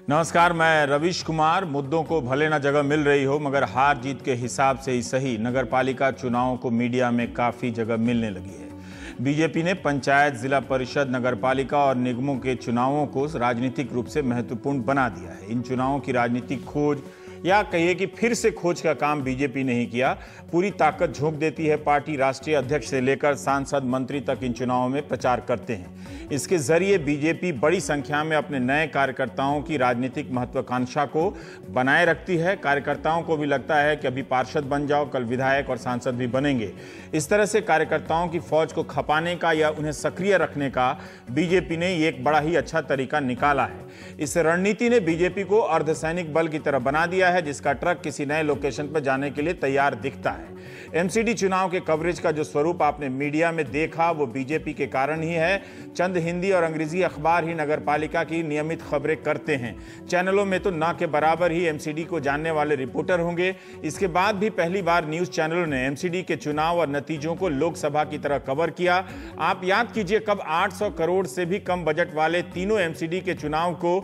नमस्कार, मैं रवीश कुमार। मुद्दों को भले ना जगह मिल रही हो, मगर हार जीत के हिसाब से ही सही नगरपालिका चुनावों को मीडिया में काफ़ी जगह मिलने लगी है। बीजेपी ने पंचायत, जिला परिषद, नगरपालिका और निगमों के चुनावों को राजनीतिक रूप से महत्वपूर्ण बना दिया है। इन चुनावों की राजनीतिक खोज या कहिए कि फिर से खोज का काम बीजेपी ने ही किया। पूरी ताकत झोंक देती है पार्टी। राष्ट्रीय अध्यक्ष से लेकर सांसद, मंत्री तक इन चुनावों में प्रचार करते हैं। इसके जरिए बीजेपी बड़ी संख्या में अपने नए कार्यकर्ताओं की राजनीतिक महत्वाकांक्षा को बनाए रखती है। कार्यकर्ताओं को भी लगता है कि अभी पार्षद बन जाओ, कल विधायक और सांसद भी बनेंगे। इस तरह से कार्यकर्ताओं की फौज को खपाने का या उन्हें सक्रिय रखने का बीजेपी ने एक बड़ा ही अच्छा तरीका निकाला है। इस रणनीति ने बीजेपी को अर्धसैनिक बल की तरह बना दिया है, जिसका ट्रक किसी नए लोकेशन पर जाने के लिए तैयार दिखता है। एमसीडी चुनाव के कवरेज का जो स्वरूप आपने मीडिया में देखा, वो बीजेपी के कारण ही है। चंद हिंदी और अंग्रेजी अखबार ही नगरपालिका की नियमित खबरें करते हैं। चैनलों में तो ना के बराबर ही एमसीडी को जानने वाले रिपोर्टर होंगे। इसके बाद भी पहली बार न्यूज चैनलों ने एमसीडी के चुनाव और नतीजों को लोकसभा की तरह कवर किया। आप याद कीजिए, कब 800 करोड़ से भी कम बजट वाले तीनों एमसीडी के चुनाव को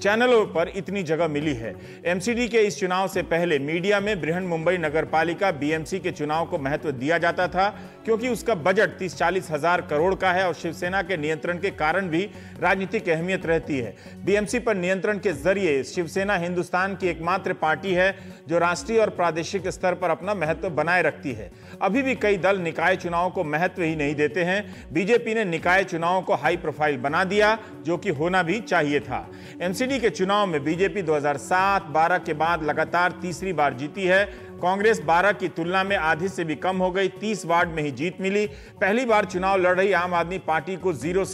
चैनलों पर इतनी जगह मिली है। एमसीडी के इस चुनाव से पहले मीडिया में बृहन-मुंबई नगरपालिका बीएमसी के चुनाव को महत्व दिया जाता था, क्योंकि उसका बजट 30-40 हजार करोड़ का है और शिवसेना के नियंत्रण के कारण भी राजनीतिक अहमियत रहती है। बीएमसी पर नियंत्रण के जरिए शिवसेना हिंदुस्तान की एकमात्र पार्टी है जो राष्ट्रीय और प्रादेशिक स्तर पर अपना महत्व बनाए रखती है। अभी भी कई दल निकाय चुनाव को महत्व ही नहीं देते हैं। बीजेपी ने निकाय चुनाव को हाई प्रोफाइल बना दिया, जो कि होना भी चाहिए था। एमसीडी के चुनाव में बीजेपी 2007-12 के बाद लगातार तीसरी बार जीती है। कांग्रेस 12 की तुलना में आधी से भी कम हो गई, 30 वार्ड में ही जीत मिली। पहली बार चुनाव लड़ रही आम आदमी पार्टी को 0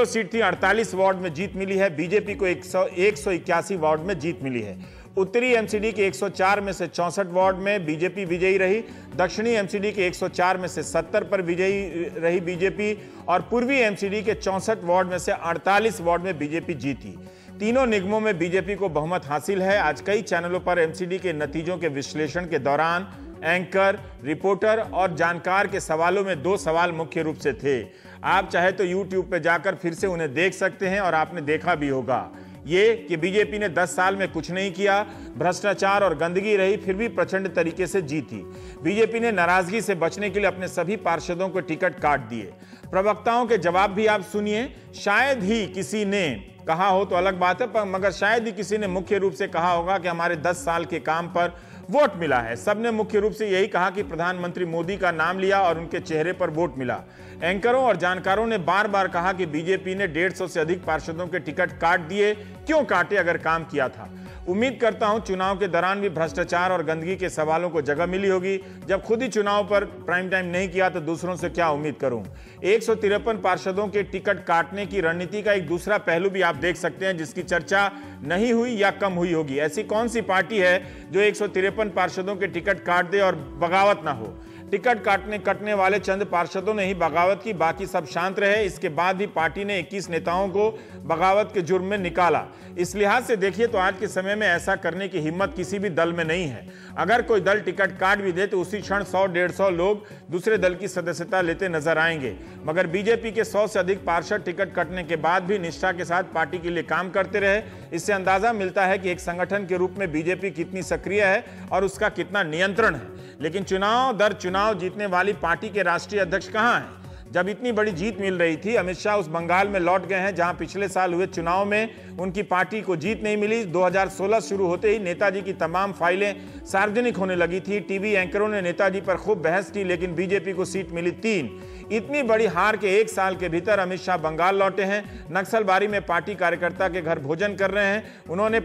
सीट थी, 48 वार्ड में जीत मिली है। बीजेपी को 181 वार्ड में जीत मिली है। उत्तरी एमसीडी के 104 में से 64 वार्ड में बीजेपी विजयी रही। दक्षिणी एमसीडी के 104 में से 70 पर विजयी रही बीजेपी और पूर्वी एमसीडी के 64 वार्ड में से 48 वार्ड में बीजेपी जीती। तीनों निगमों में बीजेपी को बहुमत हासिल है। आज कई चैनलों पर एमसीडी के नतीजों के विश्लेषण के दौरान एंकर, रिपोर्टर और जानकार के सवालों में 2 सवाल मुख्य रूप से थे। आप चाहे तो YouTube पे जाकर फिर से उन्हें देख सकते हैं और आपने देखा भी होगा। ये कि बीजेपी ने 10 साल में कुछ नहीं किया, भ्रष्टाचार और गंदगी रही, फिर भी प्रचंड तरीके से जीती। बीजेपी ने नाराजगी से बचने के लिए अपने सभी पार्षदों को टिकट काट दिए। प्रवक्ताओं के जवाब भी आप सुनिए। शायद ही किसी ने कहा हो तो अलग बात है, मगर शायद ही किसी ने मुख्य रूप से कहा होगा कि हमारे 10 साल के काम पर वोट मिला है। सबने मुख्य रूप से यही कहा कि प्रधानमंत्री मोदी का नाम लिया और उनके चेहरे पर वोट मिला। एंकरों और जानकारों ने बार बार कहा कि बीजेपी ने 150 से अधिक पार्षदों के टिकट काट दिए। क्यों काटे अगर काम किया था? उम्मीद करता हूं चुनाव के दौरान भी भ्रष्टाचार और गंदगी के सवालों को जगह मिली होगी। जब खुद ही चुनाव पर प्राइम टाइम नहीं किया तो दूसरों से क्या उम्मीद करूं। 153 पार्षदों के टिकट काटने की रणनीति का एक दूसरा पहलू भी आप देख सकते हैं, जिसकी चर्चा नहीं हुई या कम हुई होगी। ऐसी कौन सी पार्टी है जो 153 पार्षदों के टिकट काट दे और बगावत ना हो? टिकट कटने वाले चंद पार्षदों ने ही बगावत की, बाकी सब शांत रहे। इसके बाद भी पार्टी ने 21 नेताओं को बगावत के जुर्म में निकाला। इस लिहाज से देखिए तो आज के समय में ऐसा करने की हिम्मत किसी भी दल में नहीं है। अगर कोई दल टिकट काट भी दे तो उसी क्षण 100-150 लोग दूसरे दल की सदस्यता लेते नजर आएंगे। मगर बीजेपी के 100 से अधिक पार्षद टिकट कटने के बाद भी निष्ठा के साथ पार्टी के लिए काम करते रहे। इससे अंदाजा मिलता है कि एक संगठन के रूप में बीजेपी कितनी सक्रिय है और उसका कितना नियंत्रण है। लेकिन चुनाव दर चुनाव जीतने वाली पार्टी के राष्ट्रीय अध्यक्ष कहां हैं? जब इतनी बड़ी जीत मिल रही थी, अमित शाह उस बंगाल में लौट गए हैं जहां पिछले साल हुए चुनाव में उनकी पार्टी को जीत नहीं मिली। 2016 शुरू होते ही नेताजी की तमाम फाइलें सार्वजनिक होने लगी थी। टीवी एंकरों ने नेताजी पर खूब बहस की, लेकिन बीजेपी को सीट मिली 3। इतनी बड़ी हार के 1 साल के भीतर अमित शाह बंगाल लौटे हैं। नक्सलबारी में पार्टी कार्यकर्ता के घर भोजन कर रहे हैं। उन्होंने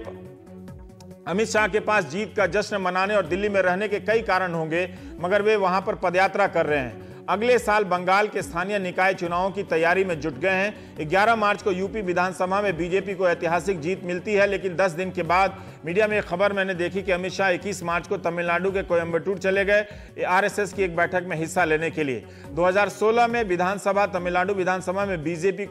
अमित शाह के पास जीत का जश्न मनाने और दिल्ली में रहने के कई कारण होंगे, मगर वे वहां पर पदयात्रा कर रहे हैं। अगले साल बंगाल के स्थानीय निकाय चुनावों की तैयारी में जुट गए हैं। 11 मार्च को यूपी विधानसभा में बीजेपी को ऐतिहासिक जीत मिलती है, लेकिन 10 दिन के बाद मीडिया में एक खबर मैंने देखी कि अमित शाह 21 मार्च को तमिलनाडु के कोयम्बटूर चले गए आरएसएस की एक बैठक में हिस्सा लेने के लिए। 2016 में तमिलनाडु विधानसभा में बीजेपी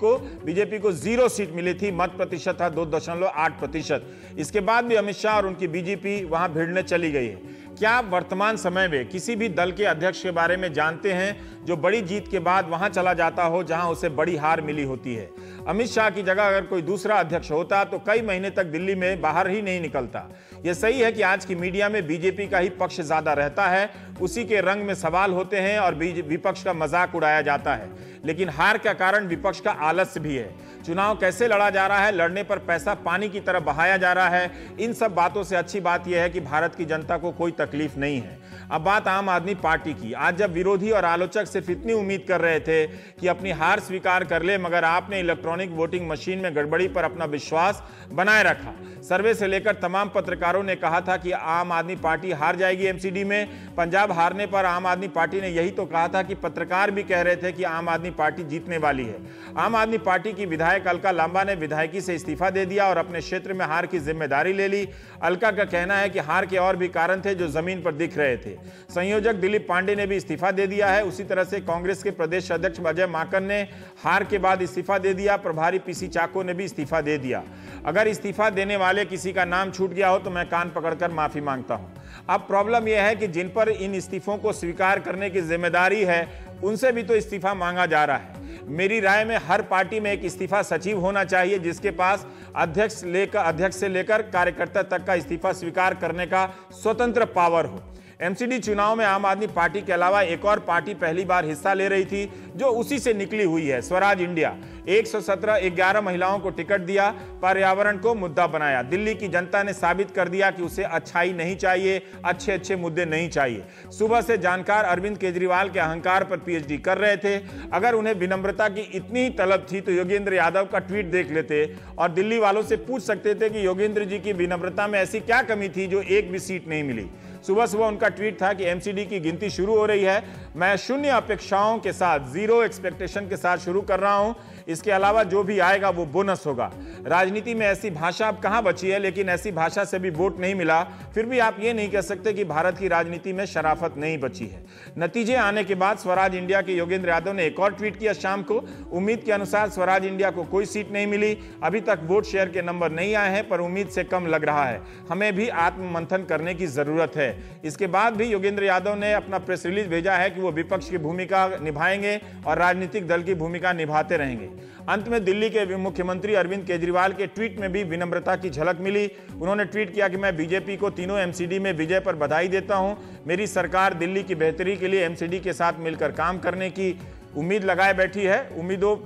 को 0 सीट मिली थी। मत प्रतिशत था 2.8%। इसके बाद भी अमित शाह और उनकी बीजेपी वहां भिड़ने चली गई है। क्या वर्तमान समय में किसी भी दल के अध्यक्ष के बारे में जानते हैं जो बड़ी जीत के बाद वहां चला जाता हो जहां उसे बड़ी हार मिली होती है? अमित शाह की जगह अगर कोई दूसरा अध्यक्ष होता तो कई महीने तक दिल्ली में बाहर ही नहीं निकलता। यह सही है कि आज की मीडिया में बीजेपी का ही पक्ष ज्यादा रहता है, उसी के रंग में सवाल होते हैं और विपक्ष का मजाक उड़ाया जाता है। लेकिन हार का कारण विपक्ष का आलस्य भी है। चुनाव कैसे लड़ा जा रहा है, लड़ने पर पैसा पानी की तरह बहाया जा रहा है, इन सब बातों से अच्छी बात यह है कि भारत की जनता को कोई तकलीफ नहीं है। अब बात आम आदमी पार्टी की। आज जब विरोधी और आलोचक सिर्फ इतनी उम्मीद कर रहे थे कि अपनी हार स्वीकार कर ले, मगर आपने इलेक्ट्रॉनिक वोटिंग मशीन में गड़बड़ी पर अपना विश्वास बनाए रखा। सर्वे से लेकर तमाम पत्रकारों ने कहा था कि आम आदमी पार्टी हार जाएगी एमसीडी में। पंजाब हारने पर आम आदमी पार्टी ने यही तो कहा था कि पत्रकार भी कह रहे थे कि आम आदमी पार्टी जीतने वाली है। आम आदमी पार्टी की विधायक अलका लांबा ने विधायकी से इस्तीफा दे दिया और अपने क्षेत्र में हार की जिम्मेदारी ले ली। अलका का कहना है कि हार के और भी कारण थे जो जमीन पर दिख रहे थे। संयोजक दिलीप पांडे ने भी इस्तीफा दे दिया है। उसी तरह से कांग्रेस के प्रदेश अध्यक्ष अजय माकन ने हार के बाद इस्तीफा दे दिया। प्रभारी पीसी चाको ने भी इस्तीफा दे दिया। अगर इस्तीफा देने वाले किसी का नाम छूट गया हो तो मैं कान पकड़कर माफी मांगता हूं। अब प्रॉब्लम यह है कि जिन पर इन इस्तीफों को स्वीकार करने की जिम्मेदारी है उनसे भी तो इस्तीफा मांगा जा रहा है। मेरी राय में हर पार्टी में एक इस्तीफा सचिव होना चाहिए जिसके पास अध्यक्ष से लेकर कार्यकर्ता तक का इस्तीफा स्वीकार करने का स्वतंत्र पावर हो। एमसीडी चुनाव में आम आदमी पार्टी के अलावा एक और पार्टी पहली बार हिस्सा ले रही थी जो उसी से निकली हुई है, स्वराज इंडिया। 111 महिलाओं को टिकट दिया, पर्यावरण को मुद्दा बनाया। दिल्ली की जनता ने साबित कर दिया कि उसे अच्छाई नहीं चाहिए, अच्छे अच्छे मुद्दे नहीं चाहिए। सुबह से जानकार अरविंद केजरीवाल के अहंकार पर पीएचडी कर रहे थे। अगर उन्हें विनम्रता की इतनी तलब थी तो योगेंद्र यादव का ट्वीट देख लेते और दिल्ली वालों से पूछ सकते थे कि योगेंद्र जी की विनम्रता में ऐसी क्या कमी थी जो एक भी सीट नहीं मिली। सुबह सुबह उनका ट्वीट था कि एमसीडी की गिनती शुरू हो रही है, मैं शून्य अपेक्षाओं के साथ, जीरो एक्सपेक्टेशन के साथ शुरू कर रहा हूं। इसके अलावा जो भी आएगा वो बोनस होगा। राजनीति में ऐसी भाषा अब कहां बची है, लेकिन ऐसी भाषा से भी वोट नहीं मिला। फिर भी आप ये नहीं कह सकते कि भारत की राजनीति में शराफत नहीं बची है। नतीजे आने के बाद स्वराज इंडिया के योगेंद्र यादव ने एक और ट्वीट किया शाम को। उम्मीद के अनुसार स्वराज इंडिया को कोई सीट नहीं मिली। अभी तक वोट शेयर के नंबर नहीं आए हैं पर उम्मीद से कम लग रहा है। हमें भी आत्ममंथन करने की जरूरत है। इसके बाद भी योगेंद्र यादव ने अपना प्रेस रिलीज भेजा है कि वो विपक्ष की भूमिका निभाएंगे और राजनीतिक दल की भूमिका निभाते रहेंगे। अंत में दिल्ली के मुख्यमंत्री अरविंद केजरीवाल के ट्वीट में भी विनम्रता की झलक मिली। उन्होंने ट्वीट किया कि मैं बीजेपी को तीनों एमसीडी में विजय पर बधाई देता हूं। मेरी सरकार दिल्ली की बेहतरी के लिए एमसीडी के साथ मिलकर काम करने की उम्मीद लगाए बैठी है। उम्मीदों,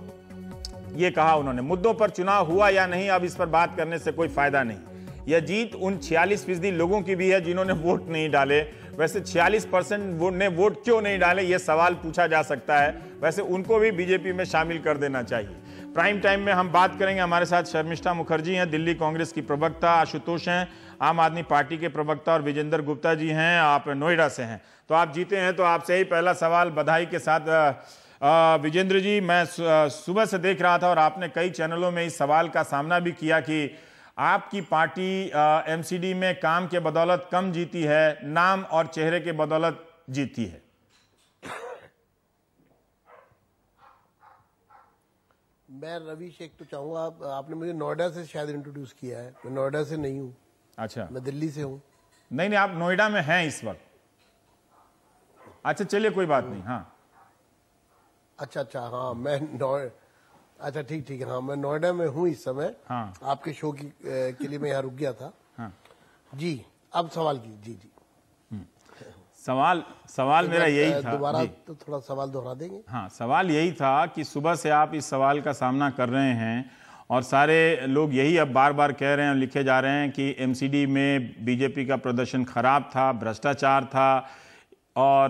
ये कहा उन्होंने। मुद्दों पर चुनाव हुआ या नहीं, अब इस पर बात करने से कोई फायदा नहीं। यह जीत उन 46% लोगों की भी है जिन्होंने वोट नहीं डाले। वैसे 46% ने वोट क्यों नहीं डाले, यह सवाल पूछा जा सकता है। वैसे उनको भी बीजेपी में शामिल कर देना चाहिए। प्राइम टाइम में हम बात करेंगे। हमारे साथ शर्मिष्ठा मुखर्जी हैं, दिल्ली कांग्रेस की प्रवक्ता, आशुतोष हैं, आम आदमी पार्टी के प्रवक्ता, और विजेंद्र गुप्ता जी हैं, आप नोएडा से हैं। तो आप जीते हैं तो आपसे ही पहला सवाल बधाई के साथ। विजेंद्र जी, मैं सुबह से देख रहा था और आपने कई चैनलों में इस सवाल का सामना भी किया कि आपकी पार्टी एमसीडी में काम के बदौलत कम जीती है, नाम और चेहरे के बदौलत जीती है। मैं रवि शेख तो चाहूंगा, आपने मुझे नोएडा से शायद इंट्रोड्यूस किया है। मैं नोएडा से नहीं हूं। अच्छा, मैं दिल्ली से हूं। नहीं, आप नोएडा में हैं इस वक्त। अच्छा, चलिए कोई बात नहीं। हाँ, अच्छा, हाँ मैं अच्छा, ठीक है। हाँ, मैं नोएडा में हूँ इस समय। हाँ, आपके शो के लिए मैं यहाँ रुक गया था। हाँ जी, अब सवाल की। जी सवाल तो मेरा यही था। दोबारा तो थोड़ा सवाल दोहरा देंगे। हाँ, सवाल यही था कि सुबह से आप इस सवाल का सामना कर रहे हैं और सारे लोग यही अब बार बार कह रहे हैं, लिखे जा रहे हैं कि एमसीडी में बीजेपी का प्रदर्शन खराब था, भ्रष्टाचार था और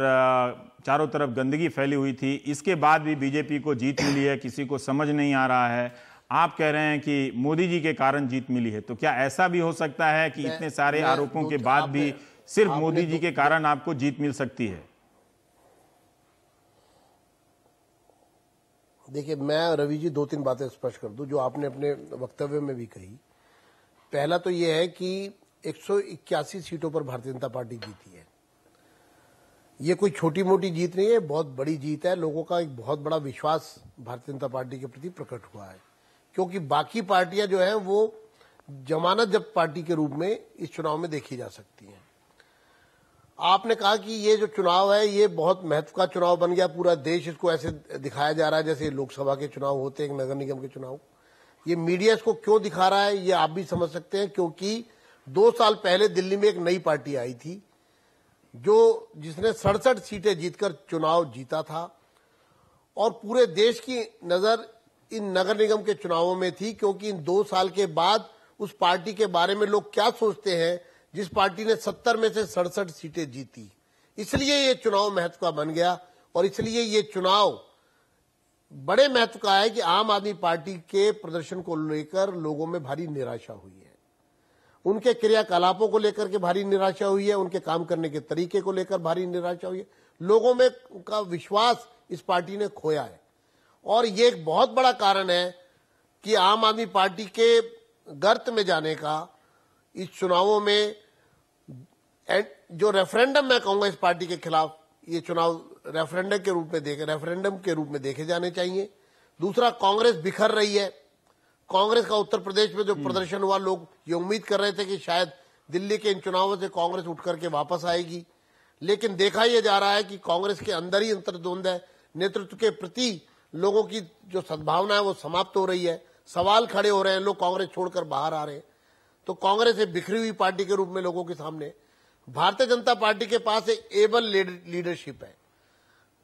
चारों तरफ गंदगी फैली हुई थी। इसके बाद भी बीजेपी को जीत मिली है, किसी को समझ नहीं आ रहा है। आप कह रहे हैं कि मोदी जी के कारण जीत मिली है, तो क्या ऐसा भी हो सकता है कि इतने सारे आरोपों के बाद भी सिर्फ मोदी जी के कारण आपको जीत मिल सकती है? देखिए, मैं रवि जी 2-3 बातें स्पष्ट कर दूं जो आपने अपने वक्तव्य में भी कही। पहला तो यह है कि 181 सीटों पर भारतीय जनता पार्टी जीती है। ये कोई छोटी मोटी जीत नहीं है, बहुत बड़ी जीत है। लोगों का एक बहुत बड़ा विश्वास भारतीय जनता पार्टी के प्रति प्रकट हुआ है, क्योंकि बाकी पार्टियां जो हैं वो जमानत जब्त पार्टी के रूप में इस चुनाव में देखी जा सकती हैं। आपने कहा कि ये जो चुनाव है ये बहुत महत्व का चुनाव बन गया, पूरा देश इसको ऐसे दिखाया जा रहा है जैसे लोकसभा के चुनाव होते हैं, नगर निगम के चुनाव। ये मीडिया इसको क्यों दिखा रहा है ये आप भी समझ सकते हैं, क्योंकि 2 साल पहले दिल्ली में एक नई पार्टी आई थी जिसने 67 सीटें जीतकर चुनाव जीता था और पूरे देश की नजर इन नगर निगम के चुनावों में थी, क्योंकि इन 2 साल के बाद उस पार्टी के बारे में लोग क्या सोचते हैं जिस पार्टी ने 70 में से 67 सीटें जीती। इसलिए ये चुनाव महत्व का बन गया और इसलिए ये चुनाव बड़े महत्व का है कि आम आदमी पार्टी के प्रदर्शन को लेकर लोगों में भारी निराशा हुई है, उनके क्रियाकलापों को लेकर के भारी निराशा हुई है, उनके काम करने के तरीके को लेकर भारी निराशा हुई है। लोगों में उनका विश्वास इस पार्टी ने खोया है और ये एक बहुत बड़ा कारण है कि आम आदमी पार्टी के गर्त में जाने का इस चुनावों में जो रेफरेंडम मैं कहूंगा इस पार्टी के खिलाफ, ये चुनाव रेफरेंडम के रूप में देखे जाने चाहिए। दूसरा, कांग्रेस बिखर रही है। कांग्रेस का उत्तर प्रदेश में जो प्रदर्शन हुआ, लोग ये उम्मीद कर रहे थे कि शायद दिल्ली के इन चुनावों से कांग्रेस उठ करके वापस आएगी, लेकिन देखा यह जा रहा है कि कांग्रेस के अंदर ही अंतर्द्वंद है। नेतृत्व के प्रति लोगों की जो सद्भावना है वो समाप्त हो रही है, सवाल खड़े हो रहे हैं, लोग कांग्रेस छोड़कर बाहर आ रहे हैं। तो कांग्रेस एक बिखरी हुई पार्टी के रूप में लोगों के सामने। भारतीय जनता पार्टी के पास एक एबल लीडरशिप है।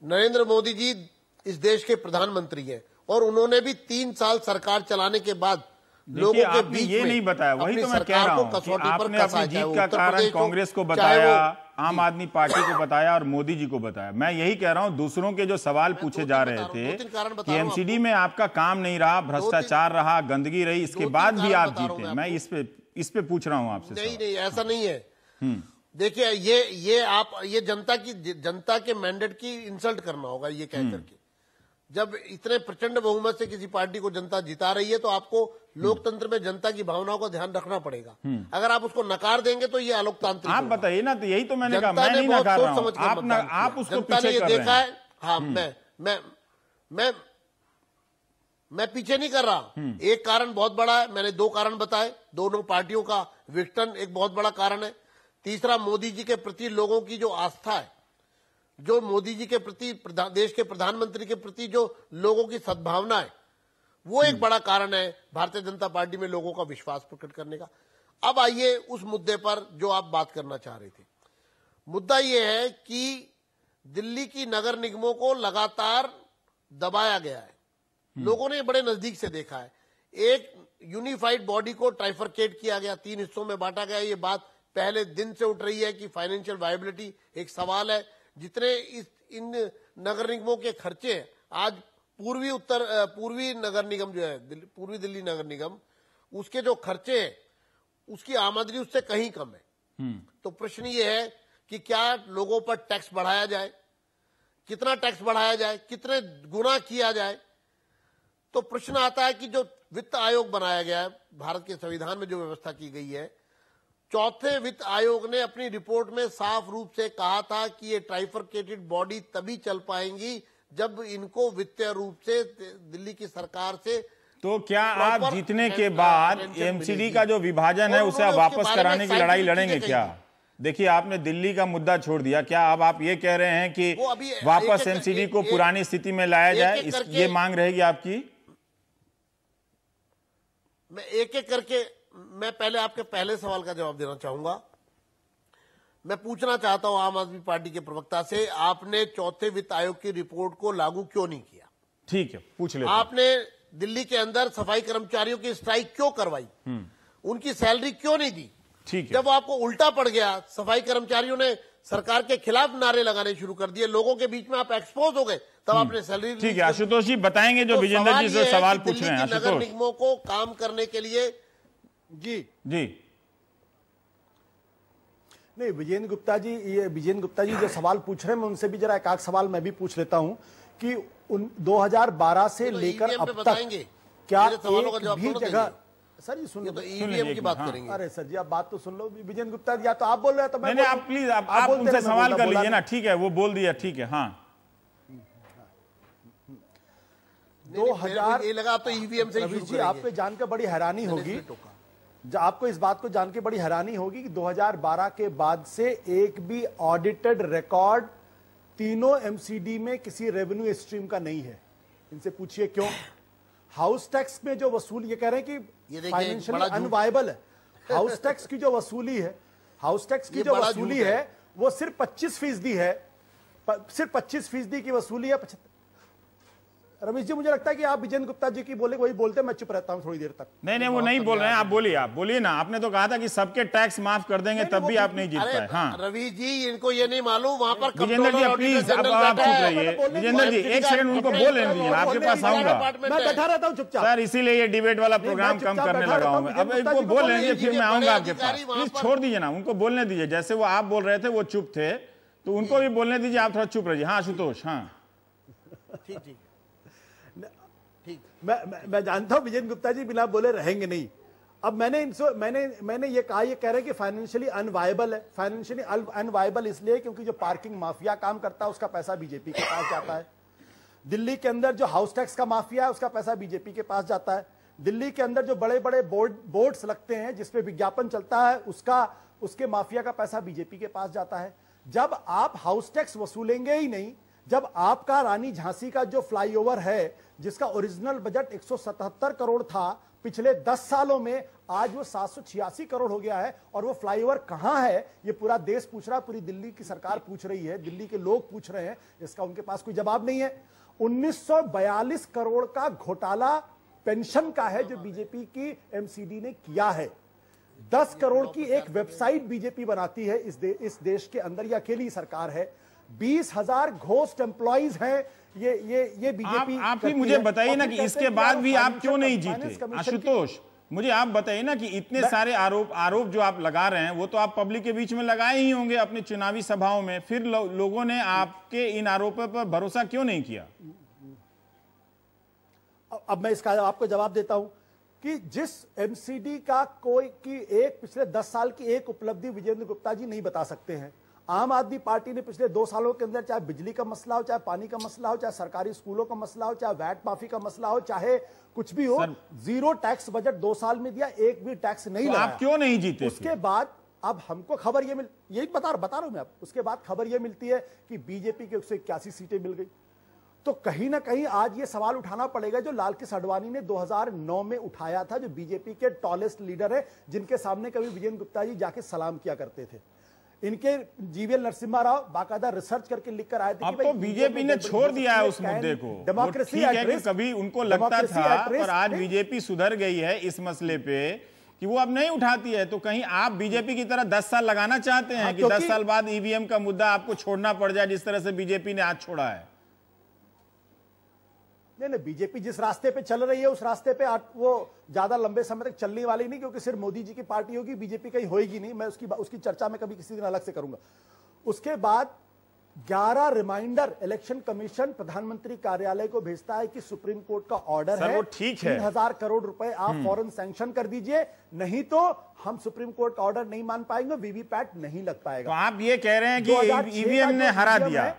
नरेंद्र मोदी जी इस देश के प्रधानमंत्री हैं और उन्होंने भी 3 साल सरकार चलाने के बाद लोगों के बीच ये में नहीं बताया, वही तो मैं कह रहा हूं कि आपने अपनी जीत का कारण कांग्रेस को बताया, आम आदमी पार्टी को बताया और मोदी जी को बताया। मैं यही कह रहा हूं, दूसरों के जो सवाल पूछे जा रहे थे कि एमसीडी में आपका काम नहीं रहा, भ्रष्टाचार रहा, गंदगी रही, इसके बाद भी आप जीते। मैं इस पे पूछ रहा हूं आपसे। नहीं, ऐसा नहीं है। देखिए, ये जनता के मैंडेट की इंसल्ट करना होगा ये कह करके। जब इतने प्रचंड बहुमत से किसी पार्टी को जनता जिता रही है तो आपको लोकतंत्र में जनता की भावनाओं का ध्यान रखना पड़ेगा। अगर आप उसको नकार देंगे तो ये अलोकतांत्रिक। आप बताइए ना, तो यही तो मैंने कहा, मैं नहीं नकार रहा हूं, आप उसको पीछे कर रहे हैं। देखा है। हाँ, मैं पीछे नहीं कर रहा। एक कारण बहुत बड़ा है, मैंने 2 कारण बताए। दोनों पार्टियों का विघटन एक बहुत बड़ा कारण है। तीसरा, मोदी जी के प्रति लोगों की जो आस्था है, जो मोदी जी के प्रति, देश के प्रधानमंत्री के प्रति जो लोगों की सद्भावना है, वो एक बड़ा कारण है भारतीय जनता पार्टी में लोगों का विश्वास प्रकट करने का। अब आइए उस मुद्दे पर जो आप बात करना चाह रहे थे। मुद्दा यह है कि दिल्ली की नगर निगमों को लगातार दबाया गया है। लोगों ने बड़े नजदीक से देखा है। एक यूनिफाइड बॉडी को ट्राइफरकेट किया गया, 3 हिस्सों में बांटा गया। ये बात पहले दिन से उठ रही है कि फाइनेंशियल वायबिलिटी एक सवाल है। जितने इन नगर निगमों के खर्चे हैं, आज पूर्वी नगर निगम जो है, पूर्वी दिल्ली नगर निगम, उसके जो खर्चे हैं उसकी आमदनी उससे कहीं कम है। तो प्रश्न ये है कि क्या लोगों पर टैक्स बढ़ाया जाए, कितना टैक्स बढ़ाया जाए, कितने गुना किया जाए। तो प्रश्न आता है कि जो वित्त आयोग बनाया गया है, भारत के संविधान में जो व्यवस्था की गई है, 4थे वित्त आयोग ने अपनी रिपोर्ट में साफ रूप से कहा था कि ये ट्राइफरकेटेड बॉडी तभी चल पाएंगी जब इनको वित्तीय रूप से दिल्ली की सरकार से। तो क्या आप जीतने के बाद एमसीडी का जो विभाजन है उसे वापस कराने की लड़ाई लड़ेंगे क्या? देखिए, आपने दिल्ली का मुद्दा छोड़ दिया, क्या अब आप ये कह रहे हैं कि वापस एमसीडी को पुरानी स्थिति में लाया जाए, ये मांग रहेगी आपकी? मैं एक एक करके, मैं पहले आपके पहले सवाल का जवाब देना चाहूंगा। मैं पूछना चाहता हूं आम आदमी पार्टी के प्रवक्ता से, आपने 4थे वित्त आयोग की रिपोर्ट को लागू क्यों नहीं किया? ठीक है, पूछ ले। आपने दिल्ली के अंदर सफाई कर्मचारियों की स्ट्राइक क्यों करवाई? उनकी सैलरी क्यों नहीं दी? ठीक है। जब आपको उल्टा पड़ गया, सफाई कर्मचारियों ने सरकार के खिलाफ नारे लगाने शुरू कर दिए, लोगों के बीच में आप एक्सपोज हो गए, तब आपने सैलरी। ठीक है, आशुतोष जी बताएंगे जो विजेंद्र जी से सवाल पूछ रहे हैं। नगर निगमों को काम करने के लिए जी नहीं, विजेंद्र गुप्ता जी जो सवाल पूछ रहे हैं, मैं उनसे भी जरा एक सवाल मैं भी पूछ लेता हूं कि 2012 से लेकर अब तक क्या एक भी जगह, सर जी सुन लो, ईवीएम की बात करेंगे। अरे सर जी आप बात तो सुन लो। विजेंद्र गुप्ता जी, या तो आप बोल रहे हैं तो मैं नहीं, आप प्लीज आप उनसे सवाल कर लीजिए ना। ठीक है, वो बोल दिया, ठीक है। हाँ, 2000 ये लगा तो ईवीएम से रवि जी, आपको जानकर बड़ी हैरानी होगी, आपको इस बात को जान के बड़ी हैरानी होगी कि 2012 के बाद से एक भी ऑडिटेड रिकॉर्ड तीनों एमसीडी में किसी रेवेन्यू स्ट्रीम का नहीं है। इनसे पूछिए क्यों। हाउस टैक्स में जो वसूल, ये कह रहे हैं ये कि देखिए, फाइनेंशियली बड़ा झूठ। अनवायबल है। हाउस टैक्स की जो वसूली है, हाउस टैक्स की ये जो बड़ा वसूली झूठ है। है वो सिर्फ 25% है, सिर्फ 25% की वसूली है। रमेश जी, मुझे लगता है कि आप विजेंद्र गुप्ता जी की बोले वही बोलते, मैं चुप रहता हूं थोड़ी देर तक। नहीं, वो नहीं बोल रहे हैं, आप बोलिए ना। आपने तो कहा था कि सबके टैक्स माफ कर देंगे, तब भी आप नहीं जीत पाए। हाँ रवि जी, इनको ये नहीं मालूम वहां पर विजेंद्र जी प्लीज, अब आप चुप रहिए। विजेंद्र जी एक सेकंड उनको बोलने दीजिए, आपके पास आऊंगा। मैं बैठा रहता हूं चुपचाप सर, इसीलिए ये डिबेट वाला प्रोग्राम कम करने लगा हूं मैं। अब इनको बोल लेंगे, फिर मैं आऊंगा आपके पास। प्लीज छोड़ दीजिए ना, उनको बोलने दीजिए। जैसे वो आप बोल रहे थे, वो चुप थे, तो उनको भी बोलने दीजिए। आप थोड़ा चुप रहिए। हाँ आशुतोष, हाँ ठीक। मैं जानता हूं विजेंद्र गुप्ता जी बिना बोले रहेंगे नहीं। अब मैंने ये कहा, ये कह रहे हैं कि फाइनेंशियली अनवायबल है। फाइनेंशियली अनवायबल इसलिए क्योंकि जो पार्किंग माफिया काम करता है उसका पैसा बीजेपी के पास जाता है। दिल्ली के अंदर जो हाउस टैक्स का माफिया है उसका पैसा बीजेपी के पास जाता है। दिल्ली के अंदर जो बड़े बड़े बोर्ड्स लगते हैं जिसपे विज्ञापन चलता है उसके माफिया का पैसा बीजेपी के पास जाता है। जब आप हाउस टैक्स वसूलेंगे ही नहीं, जब आपका रानी झांसी का जो फ्लाईओवर है जिसका ओरिजिनल बजट 177 करोड़ था पिछले 10 सालों में, आज वो 786 करोड़ हो गया है, और वो फ्लाईओवर कहां है ये पूरा देश पूछ रहा है, पूरी दिल्ली की सरकार पूछ रही है, दिल्ली के लोग पूछ रहे हैं, इसका उनके पास कोई जवाब नहीं है। 1942 करोड़ का घोटाला पेंशन का है जो बीजेपी की एमसीडी ने किया है। 10 करोड़ की एक वेबसाइट बीजेपी बनाती है इस देश के अंदर, ये अकेली सरकार है। 20,000 घोस्ट एम्प्लॉइज हैं ये बीजेपी। आप ही मुझे बताइए ना कि इसके बाद भी आप क्यों नहीं जीते। आशुतोष, मुझे आप बताइए ना कि इतने सारे आरोप जो आप लगा रहे हैं वो तो आप पब्लिक के बीच में लगाए ही होंगे अपनी चुनावी सभाओं में, फिर लोगों ने आपके इन आरोपों पर भरोसा क्यों नहीं किया? अब मैं इसका आपको जवाब देता हूं कि जिस एमसीडी का पिछले 10 साल की एक उपलब्धि विजेंद्र गुप्ता जी नहीं बता सकते हैं। आम आदमी पार्टी ने पिछले 2 सालों के अंदर चाहे बिजली का मसला हो, चाहे पानी का मसला हो, चाहे सरकारी स्कूलों का मसला हो, चाहे वैट माफी का मसला हो, चाहे कुछ भी हो, जीरो टैक्स बजट 2 साल में दिया, एक भी टैक्स नहीं लगाया। आप क्यों नहीं जीते? उसके बाद अब हमको खबर यही बता रहा हूं मैं आप, उसके बाद खबर यह मिलती है कि बीजेपी की 181 सीटें मिल गई। तो कहीं ना कहीं आज ये सवाल उठाना पड़ेगा जो लालकृष्ण आडवाणी ने 2009 में उठाया था, जो बीजेपी के टॉलेस्ट लीडर है, जिनके सामने कभी विजेंद्र गुप्ता जी जाके सलाम किया करते थे। इनके जीवीएल नरसिम्हा राव बाकायदा रिसर्च करके लिख कर आए थे। अब तो बीजेपी ने छोड़ दिया है उस मुद्दे को। डेमोक्रेसी है कि कभी उनको लगता था, पर आज बीजेपी सुधर गई है इस मसले पे कि वो अब नहीं उठाती है। तो कहीं आप बीजेपी की तरह 10 साल लगाना चाहते हैं कि 10 साल बाद ईवीएम का मुद्दा आपको छोड़ना पड़ जाए, जिस तरह से बीजेपी ने आज छोड़ा है? नहीं, बीजेपी जिस रास्ते पे चल रही है उस रास्ते पे वो ज्यादा लंबे समय तक चलने वाली नहीं, क्योंकि सिर्फ मोदी जी की पार्टी होगी, बीजेपी कहीं होएगी नहीं। मैं उसकी चर्चा में कभी किसी दिन अलग से करूंगा। उसके बाद 11 रिमाइंडर इलेक्शन कमीशन प्रधानमंत्री कार्यालय को भेजता है कि सुप्रीम कोर्ट का ऑर्डर है, वो ठीक है, 3000 करोड़ रुपए आप फौरन सैंक्शन कर दीजिए, नहीं तो हम सुप्रीम कोर्ट का ऑर्डर नहीं मान पाएंगे, वीवीपैट नहीं लग पाएगा। तो आप ये कह रहे हैं कि ईवीएम ने हरा दिया,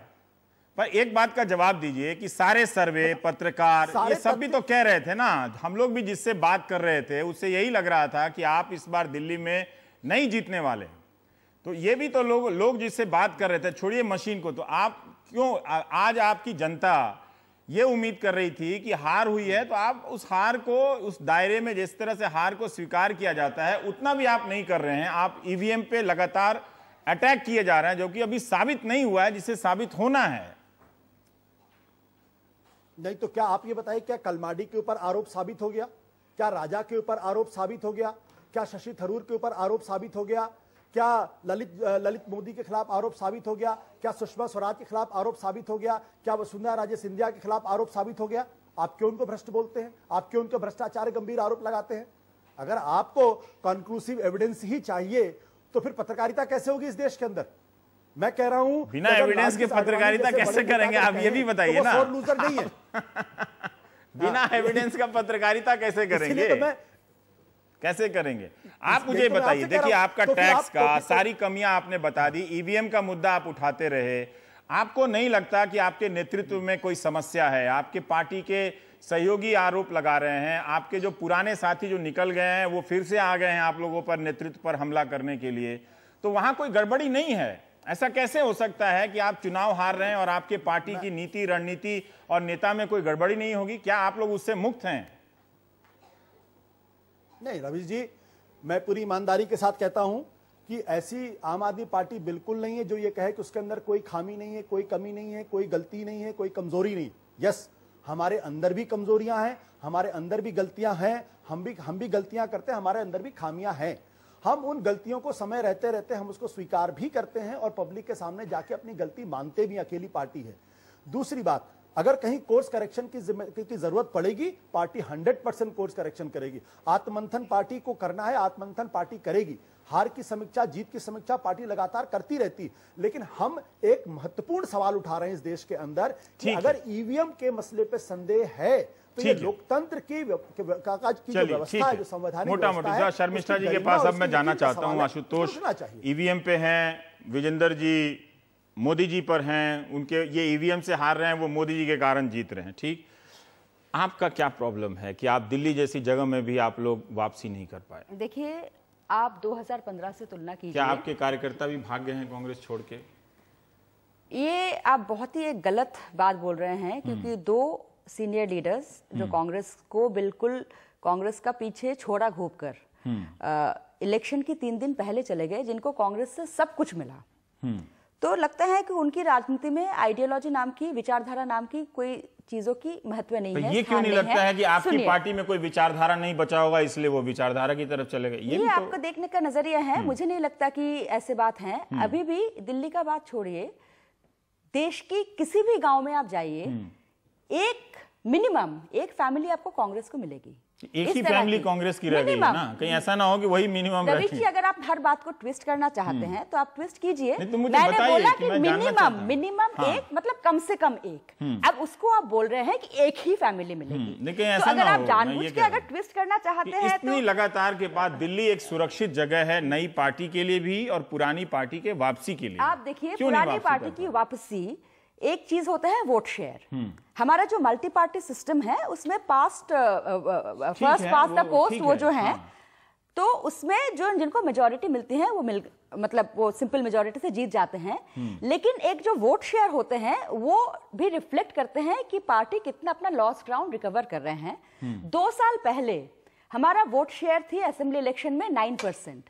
पर एक बात का जवाब दीजिए कि सारे सर्वे, पत्रकार, ये सब भी तो कह रहे थे ना, हम लोग भी जिससे बात कर रहे थे उससे यही लग रहा था कि आप इस बार दिल्ली में नहीं जीतने वाले। तो ये भी तो लोग जिससे बात कर रहे थे, छोड़िए मशीन को, तो आप क्यों आज आपकी जनता ये उम्मीद कर रही थी कि हार हुई है तो आप उस हार को, उस दायरे में जिस तरह से हार को स्वीकार किया जाता है उतना भी आप नहीं कर रहे हैं। आप ईवीएम पे लगातार अटैक किए जा रहे हैं जो कि अभी साबित नहीं हुआ है, जिसे साबित होना है। नहीं तो क्या आप ये बताइए, क्या कलमाडी के ऊपर आरोप साबित हो गया? क्या राजा के ऊपर आरोप साबित हो गया? क्या शशि थरूर के ऊपर आरोप साबित हो गया? क्या ललित मोदी के खिलाफ आरोप साबित हो गया? क्या सुषमा स्वराज के खिलाफ आरोप साबित हो गया? क्या वसुंधरा राजे सिंधिया के खिलाफ आरोप साबित हो गया? आप क्यों उनको भ्रष्ट बोलते हैं? आप क्यों उनको भ्रष्टाचार गंभीर आरोप लगाते हैं? अगर आपको कंक्लूसिव एविडेंस ही चाहिए तो फिर पत्रकारिता कैसे होगी इस देश के अंदर? मैं कह रहा हूं, बिना एविडेंस के पत्रकारिता कैसे करेंगे आप ये भी बताइए ना। वो लूजर नहीं है। बिना एविडेंस का पत्रकारिता कैसे करेंगे? कैसे करेंगे आप मुझे बताइए। देखिए, आपका टैक्स का सारी कमियां आपने बता दी, ईवीएम का मुद्दा आप उठाते रहे। आपको नहीं लगता कि आपके नेतृत्व में कोई समस्या है? आपके पार्टी के सहयोगी आरोप लगा रहे हैं, आपके जो पुराने साथी जो निकल गए हैं वो फिर से आ गए हैं आप लोगों पर नेतृत्व पर हमला करने के लिए। तो वहां कोई गड़बड़ी नहीं है? ऐसा कैसे हो सकता है कि आप चुनाव हार रहे हैं और आपके पार्टी की नीति, रणनीति और नेता में कोई गड़बड़ी नहीं होगी? क्या आप लोग उससे मुक्त हैं? नहीं रवीश जी, मैं पूरी ईमानदारी के साथ कहता हूं कि ऐसी आम आदमी पार्टी बिल्कुल नहीं है जो ये कहे कि उसके अंदर कोई खामी नहीं है, कोई कमी नहीं है, कोई गलती नहीं है, कोई कमजोरी नहीं। यस, हमारे अंदर भी कमजोरियां हैं, हमारे अंदर भी गलतियां हैं, हम भी गलतियां करते हैं, हमारे अंदर भी खामियां हैं। हम उन गलतियों को समय रहते रहते हम उसको स्वीकार भी करते हैं और पब्लिक के सामने जाके अपनी गलती मानते भी। अकेली पार्टी है। दूसरी बात, अगर कहीं कोर्स करेक्शन की जरूरत पड़ेगी, पार्टी 100% कोर्स करेक्शन करेगी। आत्ममंथन पार्टी को करना है, आत्ममंथन पार्टी करेगी। हार की समीक्षा, जीत की समीक्षा पार्टी लगातार करती रहती। लेकिन हम एक महत्वपूर्ण सवाल उठा रहे हैं इस देश के अंदर कि अगर ईवीएम के मसले पे संदेह है तो ये लोकतंत्र की जो व्यवस्था है, जो संवैधानिक मोटा-मोटी शर्मिष्ठा जी के पास अब मैं जाना चाहता हूं। आशुतोष ईवीएम पे हैं, विजेंद्र जी मोदी जी पर हैं, उनके ये ईवीएम से हार रहे हैं, वो मोदी जी के कारण जीत रहे हैं। ठीक, आपका क्या प्रॉब्लम है कि आप दिल्ली जैसी जगह में भी आप लोग वापसी नहीं कर पाए? देखिए, आप 2015 से तुलना कीजिए। क्या आपके कार्यकर्ता भी भाग गए हैं कांग्रेस छोड़ के? ये आप बहुत ही एक गलत बात बोल रहे हैं, क्योंकि दो सीनियर लीडर्स जो कांग्रेस को बिल्कुल कांग्रेस का पीछे छोड़ा घूप कर इलेक्शन के 3 दिन पहले चले गए, जिनको कांग्रेस से सब कुछ मिला, तो लगता है कि उनकी राजनीति में आइडियोलॉजी नाम की, विचारधारा नाम की कोई चीजों की महत्व नहीं है। ये क्यों नहीं लगता है कि आपकी पार्टी में कोई विचारधारा नहीं बचा होगा इसलिए वो विचारधारा की तरफ चले गए? ये आपका देखने का नजरिया है। मुझे नहीं लगता कि ऐसे बात है। अभी भी दिल्ली का बात छोड़िए, देश की किसी भी गांव में आप जाइए, एक मिनिमम एक फैमिली आपको कांग्रेस को मिलेगी। एक ही फैमिली कांग्रेस की रह गई है ना, कहीं ऐसा ना हो कि वही मिनिमम रहे। रवीश जी, अगर आप हर बात को ट्विस्ट करना चाहते हैं तो आप ट्विस्ट कीजिए। तो मुझे मैंने बताइए बोला कि कि मिनिमम एक, मतलब कम से कम एक। अब उसको आप बोल रहे हैं कि एक ही फैमिली मिलेगी। लेकिन ऐसा अगर आप जानबूझ के अगर ट्विस्ट करना चाहते हैं तो इतनी लगातार के बाद दिल्ली एक सुरक्षित जगह है नई पार्टी के लिए भी और पुरानी पार्टी के वापसी के लिए। आप देखिए, पुरानी पार्टी की वापसी एक चीज होता है वोट शेयर। हमारा जो मल्टी पार्टी सिस्टम है उसमें फर्स्ट पास्ट द पोस्ट वो जो है, तो उसमें जो जिनको मेजॉरिटी मिलती है वो मतलब वो सिंपल मेजॉरिटी से जीत जाते हैं। लेकिन एक जो वोट शेयर होते हैं वो भी रिफ्लेक्ट करते हैं कि पार्टी कितना अपना लॉस्ट ग्राउंड रिकवर कर रहे हैं। 2 साल पहले हमारा वोट शेयर थी असेंबली इलेक्शन में 9%,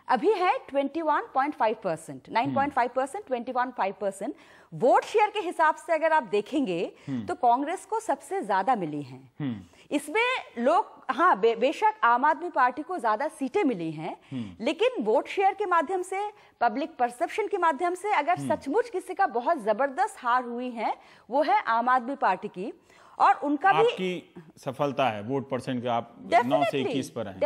अभी है 21.5%, 9.5%, 21.5%। वोट शेयर के हिसाब से अगर आप देखेंगे तो कांग्रेस को सबसे ज्यादा मिली हैं। इसमें लोग, हाँ बेशक आम आदमी पार्टी को ज्यादा सीटें मिली हैं, लेकिन वोट शेयर के माध्यम से, पब्लिक परसेप्शन के माध्यम से अगर सचमुच किसी का बहुत जबरदस्त हार हुई है वो है आम आदमी पार्टी की। और उनका भी आपकी सफलता है वोट परसेंट के, आप 9 से 21 पर हैं।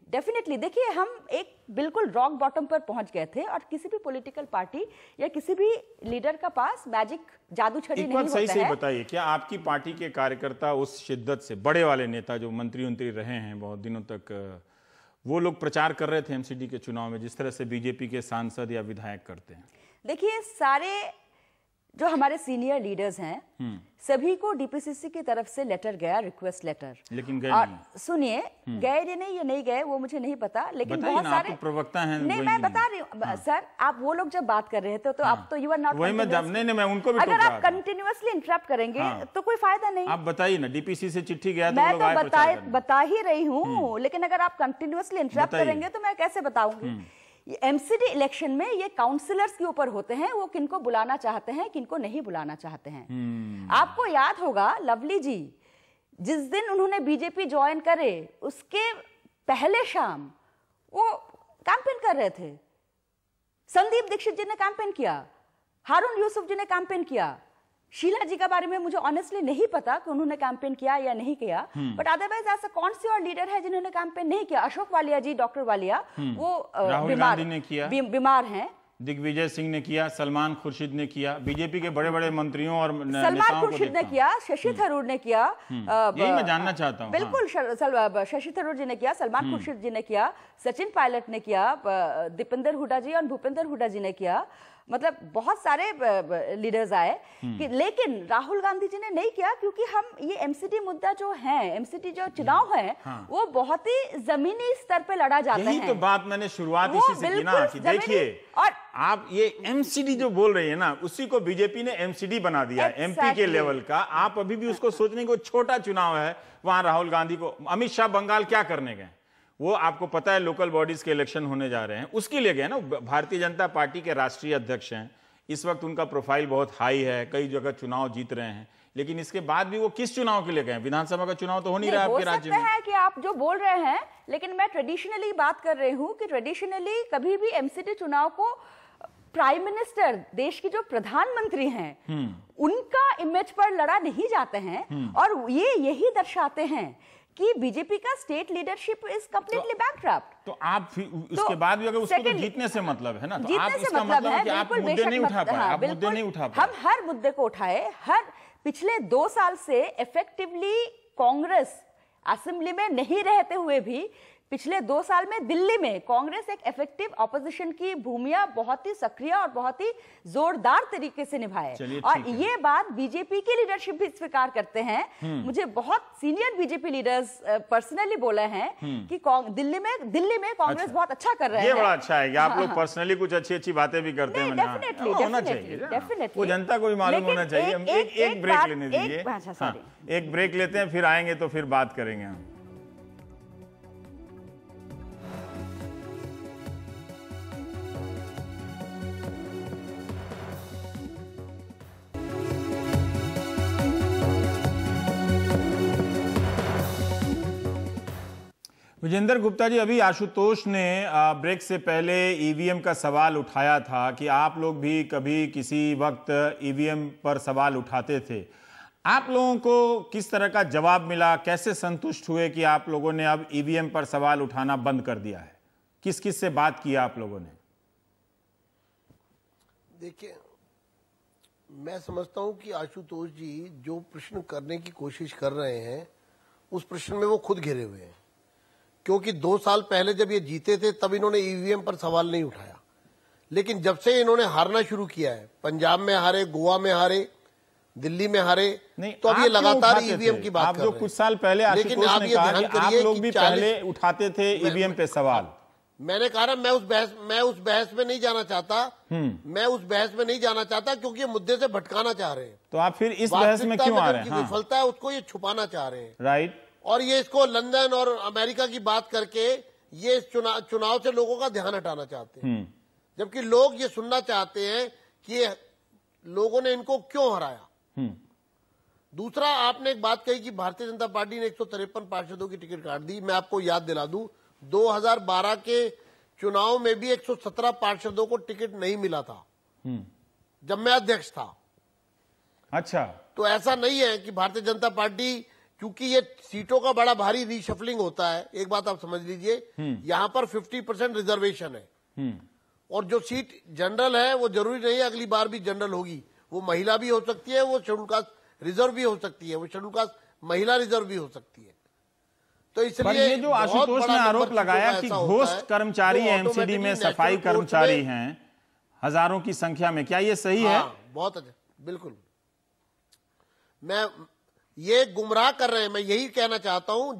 डेफिनेटली देखिए, हम एक बिल्कुल रॉक बॉटम पर पहुंच गए थे और किसी भी पॉलिटिकल पार्टी या किसी भी लीडर का पास मैजिक जादू छड़ी नहीं होता है। सही बताइए, क्या आपकी पार्टी के कार्यकर्ता उस शिद्दत से, बड़े वाले नेता जो मंत्री रहे हैं बहुत दिनों तक, वो लोग प्रचार कर रहे थे एमसीडी के चुनाव में जिस तरह से बीजेपी के सांसद या विधायक करते हैं? देखिए, सारे जो हमारे सीनियर लीडर्स हैं सभी को डीपीसीसी की तरफ से लेटर गया, रिक्वेस्ट लेटर, लेकिन गए और सुनिए गए या नहीं गए वो मुझे नहीं पता, लेकिन बहुत सारे प्रवक्ता हैं। नहीं, मैं बता रही हूँ सर, आप वो लोग जब बात कर रहे थे तो आप तो यू आर नॉट, मैं उनको भी अगर आप कंटिन्यूअसली इंटरप्ट करेंगे तो कोई फायदा नहीं। आप बताइए ना, डीपीसी से चिट्ठी गया मैं तो बता ही रही हूँ, लेकिन अगर आप कंटिन्यूअसली इंटरप्ट करेंगे तो मैं कैसे बताऊंगी। एमसीडी इलेक्शन में ये काउंसिलर्स के ऊपर होते हैं, वो किनको बुलाना चाहते हैं किनको नहीं बुलाना चाहते हैं। आपको याद होगा लवली जी जिस दिन उन्होंने बीजेपी ज्वाइन करे उसके पहले शाम वो कैंपेन कर रहे थे। संदीप दीक्षित जी ने कैंपेन किया, हारून यूसुफ जी ने कैंपेन किया, शीला जी के बारे में मुझे ऑनेस्टली नहीं पता कि उन्होंने कैंपेन किया या नहीं किया, बट अदरवाइज ऐसा कौन सी और लीडर है जिन्होंने कैंपेन नहीं किया? अशोक वालिया जी, डॉक्टर वालिया, वो बीमार हैं। दिग्विजय सिंह ने किया, सलमान खुर्शीद ने किया, बीजेपी के बड़े बड़े मंत्रियों और सलमान खुर्शीद ने किया, शशि थरूर ने किया, यही मैं जानना चाहता हूँ। बिल्कुल, शशि थरूर जी ने किया, सलमान खुर्शीद जी ने किया, सचिन पायलट ने किया, दीपेंद्र हुड्डा जी और भूपेंद्र हुड्डा जी ने किया, मतलब बहुत सारे लीडर्स आए लेकिन राहुल गांधी जी ने नहीं किया, क्योंकि हम ये एमसीडी मुद्दा जो है, एमसीडी जो चुनाव है वो बहुत ही जमीनी स्तर पे लड़ा जाता है। यही तो बात मैंने शुरुआत इसी से की ना, कि देखिए और आप ये एमसीडी जो बोल रही है ना, उसी को बीजेपी ने एमसीडी बना दिया, एमपी के लेवल का। आप अभी भी उसको सोचने को, छोटा चुनाव है, वहां राहुल गांधी को, अमित शाह बंगाल क्या करने गए? वो आपको पता है लोकल बॉडीज के इलेक्शन होने जा रहे हैं, उसके लिए गए ना। भारतीय जनता पार्टी के राष्ट्रीय अध्यक्ष हैं, इस वक्त उनका प्रोफाइल बहुत हाई है, कई जगह चुनाव जीत रहे हैं, लेकिन इसके बाद भी वो किस चुनाव के लिए गए? विधानसभा का चुनाव तो हो नहीं रहा आपके राज्य में। है कि आप जो बोल रहे हैं, लेकिन मैं ट्रेडिशनली बात कर रही हूं कि ट्रेडिशनली कभी भी एमसीडी चुनाव को प्राइम मिनिस्टर, देश की जो प्रधानमंत्री हैं, उनका इमेज पर लड़ा नहीं जाते हैं, और ये यही दर्शाते हैं कि बीजेपी का state leadership is completely bankrupt. तो आप उसके बाद भी अगर उसको तो जीतने से मतलब है ना, तो आप इसका मतलब है कि आप मुद्दे नहीं उठा पाए, आप मुद्दे नहीं उठा पाए। हम हर मुद्दे को उठाए। पिछले 2 साल से इफेक्टिवली कांग्रेस असेंबली में नहीं रहते हुए भी पिछले 2 साल में दिल्ली में कांग्रेस एक इफेक्टिव ऑपोजिशन की भूमिका बहुत ही सक्रिय और बहुत ही जोरदार तरीके से निभाए, और ये बात बीजेपी की लीडरशिप भी स्वीकार करते हैं। मुझे बहुत सीनियर बीजेपी लीडर्स पर्सनली बोले हैं कि दिल्ली में कांग्रेस बहुत अच्छा कर रहे हैं। ये बड़ा अच्छा है कि आप लोग पर्सनली कुछ अच्छी बातें भी करते हैं। डेफिनेटली वो जनता को भी मालूम होना चाहिए। हम एक ब्रेक लेने दीजिए, एक ब्रेक लेते हैं, फिर आएंगे तो फिर बात करेंगे हम। विजेंद्र गुप्ता जी, अभी आशुतोष ने ब्रेक से पहले ईवीएम का सवाल उठाया था कि आप लोग भी कभी किसी वक्त ईवीएम पर सवाल उठाते थे। आप लोगों को किस तरह का जवाब मिला? कैसे संतुष्ट हुए कि आप लोगों ने अब ईवीएम पर सवाल उठाना बंद कर दिया है? किस किस से बात किया आप लोगों ने? देखिए, मैं समझता हूं कि आशुतोष जी जो प्रश्न करने की कोशिश कर रहे हैं, उस प्रश्न में वो खुद घिरे हुए हैं, क्योंकि 2 साल पहले जब ये जीते थे तब इन्होंने ईवीएम पर सवाल नहीं उठाया, लेकिन जब से इन्होंने हारना शुरू किया है, पंजाब में हारे, गोवा में हारे, दिल्ली में हारे, तो अब ये लगातार ईवीएम की बात कर रहे हैं। जो कुछ साल पहले आशुतोष ने कहा कि आप लोग भी पहले उठाते थे ईवीएम पे सवाल। मैंने कहा मैं उस बहस में नहीं जाना चाहता, मैं उस बहस में नहीं जाना चाहता, क्योंकि ये मुद्दे से भटकाना चाह रहे हैं। तो आप फिर इस बहस में क्यों आ रहे हैं? विफलता है उसको ये छुपाना चाह रहे हैं, राइट। और ये इसको लंदन और अमेरिका की बात करके ये चुनाव से लोगों का ध्यान हटाना चाहते हैं, जबकि लोग ये सुनना चाहते हैं कि लोगों ने इनको क्यों हराया। दूसरा, आपने एक बात कही कि भारतीय जनता पार्टी ने 153 पार्षदों की टिकट काट दी। मैं आपको याद दिला दूं, 2012 के चुनाव में भी 117 पार्षदों को टिकट नहीं मिला था जब मैं अध्यक्ष था। अच्छा, तो ऐसा नहीं है कि भारतीय जनता पार्टी, क्योंकि ये सीटों का बड़ा भारी रीशफलिंग होता है, एक बात आप समझ लीजिए, यहां पर 50% रिजर्वेशन है, और जो सीट जनरल है वो जरूरी नहीं है अगली बार भी जनरल होगी, वो महिला भी हो सकती है, वो शेड्यूल कास्ट रिजर्व भी हो सकती है, वो शेड्यूल कास्ट महिला रिजर्व भी हो सकती है। तो इसलिए ये जो आशुतोष ने आरोप लगाया कि घोस्ट कर्मचारी एमसीडी में सफाई कर्मचारी हैं हजारों की संख्या में, क्या ये सही है? बहुत अच्छा, बिल्कुल। मैं ये गुमराह कर रहे हैं, मैं यही कहना चाहता हूं,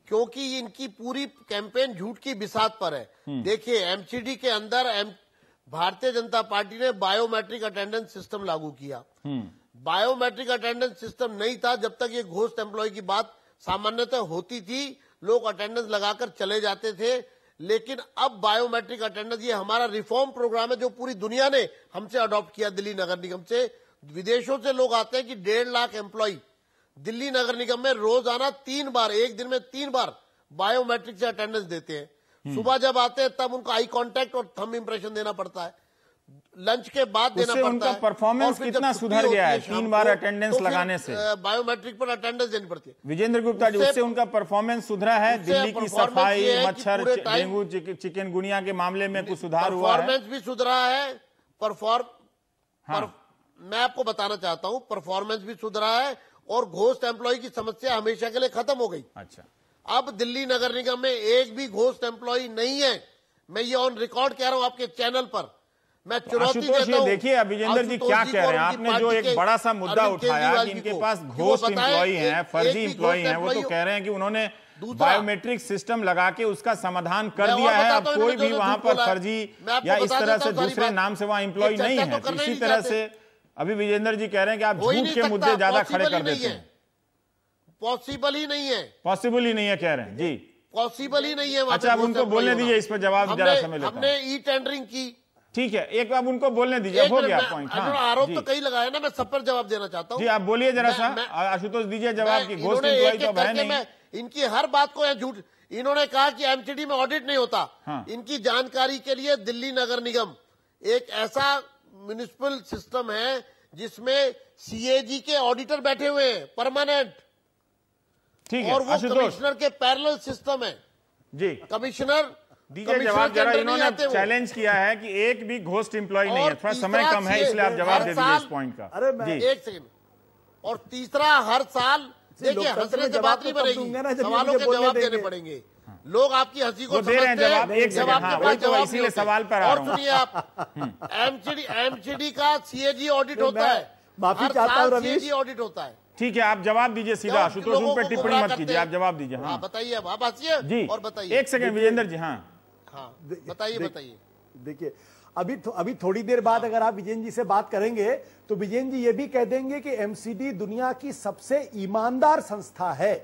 क्योंकि इनकी पूरी कैंपेन झूठ की बिसात पर है। देखिए, एमसीडी के अंदर भारतीय जनता पार्टी ने बायोमेट्रिक अटेंडेंस सिस्टम लागू किया। बायोमेट्रिक अटेंडेंस सिस्टम नहीं था जब तक ये घोस्ट एम्प्लॉय की बात सामान्यतः होती थी, लोग अटेंडेंस लगाकर चले जाते थे, लेकिन अब बायोमेट्रिक अटेंडेंस, ये हमारा रिफॉर्म प्रोग्राम है जो पूरी दुनिया ने हमसे अडॉप्ट किया, दिल्ली नगर निगम से। विदेशों से लोग आते हैं कि 1.5 लाख एम्प्लॉय दिल्ली नगर निगम में रोजाना 3 बार, एक दिन में 3 बार बायोमेट्रिक से अटेंडेंस देते हैं। सुबह जब आते हैं तब उनका आई कांटेक्ट और थंब इंप्रेशन देना पड़ता है, लंच के बाद देना पड़ता उनका परफॉर्मेंस कितना सुधर गया है 3 बार अटेंडेंस लगाने से? बायोमेट्रिक पर अटेंडेंस देनी पड़ती है। विजेंद्र गुप्ता जी, उससे उनका परफॉर्मेंस सुधरा है? दिल्ली की सफाई, मच्छर, डेंगू, चिकनगुनिया के मामले में कुछ सुधार हुआ है? परफॉर्मेंस भी सुधरा है। मैं आपको बताना चाहता हूं, परफॉर्मेंस भी सुधरा है और घोस्ट एम्प्लॉय की समस्या हमेशा के लिए खत्म हो गई। अच्छा, अब दिल्ली नगर निगम में एक भी घोस्ट एम्प्लॉय नहीं है। मैं ये ऑन रिकॉर्ड कह रहा हूं आपके चैनल पर। मैं चुनौती देता हूं। देखिए विजेंद्र जी क्या कह रहे हैं, आपने जो एक बड़ा सा मुद्दा उठाया कि इनके पास घोस्ट एम्प्लॉय हैं, फर्जी एम्प्लॉय हैं, वो तो कह रहे हैं कि उन्होंने बायोमेट्रिक सिस्टम लगा के उसका समाधान कर दिया है, अब कोई भी वहां पर फर्जी या इस तरह से दूसरे नाम से वहां एम्प्लॉय नहीं है। इसी तरह से अभी विजेंद्र जी कह रहे हैं कि आप झूठ के मुद्दे ज्यादा खड़े कर देते हैं। पॉसिबल ही नहीं है, पॉसिबल ही नहीं है कह रहे हैं जी। पॉसिबल ही नहीं है वहां अच्छा, अब उनको बोलने दीजिए, इस पर जवाब जरा समय लेता हूं। हमने ई टेंडरिंग की, ठीक है, एक अब उनको बोलने दीजिए, हो गया पॉइंट। आरोप तो कई लगाया ना, मैं सब पर जवाब देना चाहता हूँ। जी आप बोलिए जरा सा, आशुतोष दीजिए जवाब की। घोस्ट एम्प्लॉय तो है नहीं, इनकी हर बात को झूठ। इन्होंने कहा कि एमसीडी में ऑडिट नहीं होता। इनकी जानकारी के लिए दिल्ली नगर निगम एक ऐसा म्युनिसिपल सिस्टम है जिसमें सीएजी के ऑडिटर बैठे हुए हैं परमानेंट, ठीक है, और वो कमिश्नर के पैरेलल सिस्टम है जी। कमिश्नर दीजिए जवाब जरा। इन्होंने चैलेंज किया है कि एक भी घोस्ट एम्प्लॉय नहीं है, थोड़ा समय कम है इसलिए आप जवाब दे दीजिए इस पॉइंट का। अरे एक सेकंड। और तीसरा, हर साल देखिए हंसने से बात नहीं बनेगी, सवालों के जवाब देने पड़ेंगे। लोग आपकी हंसी को दे रहे हैं जवाब, एक जब सेकंड, आपके पास जवाब इसीलिए सवाल पर आ रहा और सुनिए आप, एमसीडी का सीएजी ऑडिट होता है, माफी चाहता हूं रवीश, सीएजी ऑडिट होता है। ठीक है, आप जवाब दीजिए सीधा, आशुतोष उन पर टिप्पणी मत कीजिए, आप जवाब दीजिए। हाँ बताइए, अब आप हंसिए जी, और बताइए। एक सेकंड विजेंद्र जी। हाँ बताइए। देखिए अभी थोड़ी देर बाद अगर आप विजेंद्र जी से बात करेंगे तो विजेंद्र जी ये भी कह देंगे कि एमसीडी दुनिया की सबसे ईमानदार संस्था है,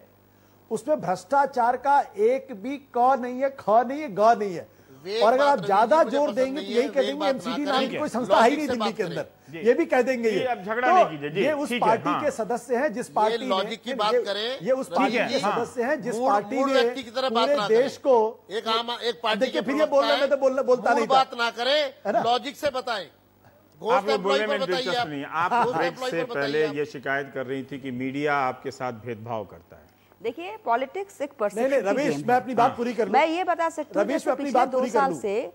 उसमें भ्रष्टाचार का एक भी क नहीं है, ख नहीं है, ग नहीं है। और अगर आप ज्यादा जोर देंगे तो यही कह देंगे एमसीडी नाम की कोई संस्था है ही नहीं दिल्ली के अंदर, ये भी कह देंगे। ये अब झगड़ा नहीं कीजिए जी, ये उस पार्टी के सदस्य हैं जिस पार्टी लॉजिक की बात करें, ये उस पार्टी के सदस्य हैं जिस पार्टी ने पूरे देश को एक पार्टी देखिए, फिर ये बोल रहे हैं तो बोलता नहीं, बात ना करें, लॉजिक से बताएं। आप लोग बोलने में दिलचस्प नहीं। आप ब्रेक से पहले ये शिकायत कर रही थी कि मीडिया आपके साथ भेदभाव करता है। देखिए पॉलिटिक्स एक परसेप्शन। नहीं रमेश, मैं अपनी बात पूरी कर लूं। मैं ये बता सकती हूँ रमेश, मैं अपनी बात पूरी कर लूं। से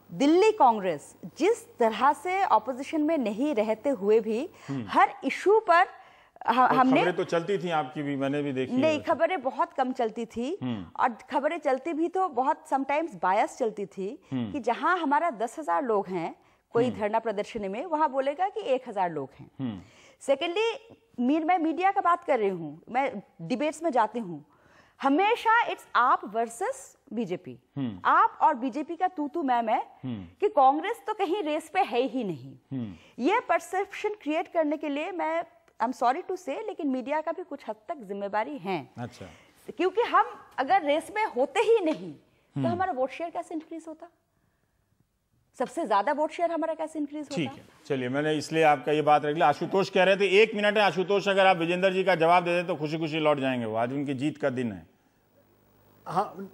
दिल्ली कांग्रेस जिस तरह से ऑपोजिशन में नहीं रहते हुए भी हर इशू पर हमने, खबरें तो चलती थी आपकी भी, मैंने भी देखी। नहीं, खबरें बहुत कम चलती थी, और खबरें चलती भी तो बहुत समटाइम्स बायस चलती थी कि जहां हमारा 10,000 लोग हैं कोई धरना प्रदर्शन में, वहां बोलेगा कि 1,000 लोग हैं। सेकेंडली, मैं मीडिया का बात कर रही हूँ, मैं डिबेट्स में जाती हूँ, हमेशा इट्स आप वर्सेस बीजेपी, आप और बीजेपी का तू मैं कि कांग्रेस तो कहीं रेस पे है ही नहीं। ये परसेप्शन क्रिएट करने के लिए मैं आई एम सॉरी टू से, लेकिन मीडिया का भी कुछ हद तक जिम्मेदारी है। अच्छा, क्योंकि हम अगर रेस में होते ही नहीं तो हमारा वोट शेयर कैसे इंक्रीज होता, सबसे ज्यादा वोट शेयर हमारा कैसे इंक्रीज होता। ठीक है, चलिए, मैंने इसलिए आपका ये बात रख लिया। आशुतोष कह रहे थे, 1 मिनट है आशुतोष, अगर आप विजेंद्र जी का जवाब दे दें तो खुशी खुशी लौट जाएंगे, वो आज उनकी जीत का दिन है। हाँ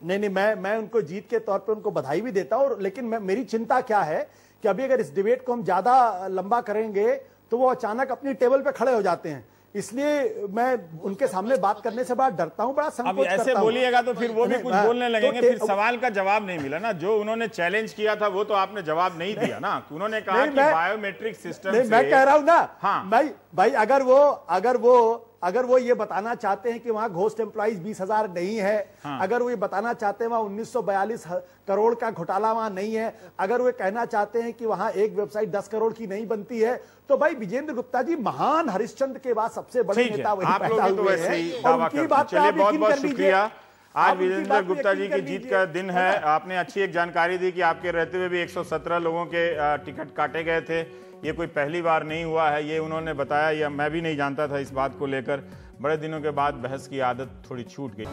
नहीं, मैं उनको जीत के तौर पे उनको बधाई भी देता हूं, लेकिन मेरी चिंता क्या है कि अभी अगर इस डिबेट को हम ज्यादा लंबा करेंगे तो वो अचानक अपनी टेबल पे खड़े हो जाते हैं, इसलिए मैं उनके सामने बात करने से बड़ा डरता हूं, बड़ा संकोच करता हूं। ऐसे बोलिएगा तो फिर वो भी कुछ बोलने लगेंगे, फिर सवाल का जवाब नहीं मिला ना। जो उन्होंने चैलेंज किया था वो तो आपने जवाब नहीं दिया ना। उन्होंने कहा कि बायोमेट्रिक सिस्टम से, मैं कह रहा हूं ना, हाँ भाई अगर वो ये बताना चाहते हैं कि वहां घोस्ट एम्प्लॉइज 20,000 नहीं है, अगर वो ये बताना चाहते हैं वहां 1942 करोड़ का घोटाला वहां नहीं है, अगर वो कहना चाहते हैं कि वहां एक वेबसाइट 10 करोड़ की नहीं बनती है, तो भाई विजेंद्र गुप्ता जी महान हरिश्चंद्र के बाद सबसे बड़े नेता वही पैदा हुए हैं, और उनकी बात चलिए, बहुत बहुत शुक्रिया। आज विजेंद्र गुप्ता जी की जीत का दिन है। आपने अच्छी एक जानकारी दी कि आपके रहते हुए भी 117 लोगों के टिकट काटे गए थे। ये कोई पहली बार नहीं हुआ है, ये उन्होंने बताया, या मैं भी नहीं जानता था इस बात को लेकर। बड़े दिनों के बाद बहस की आदत थोड़ी छूट गई।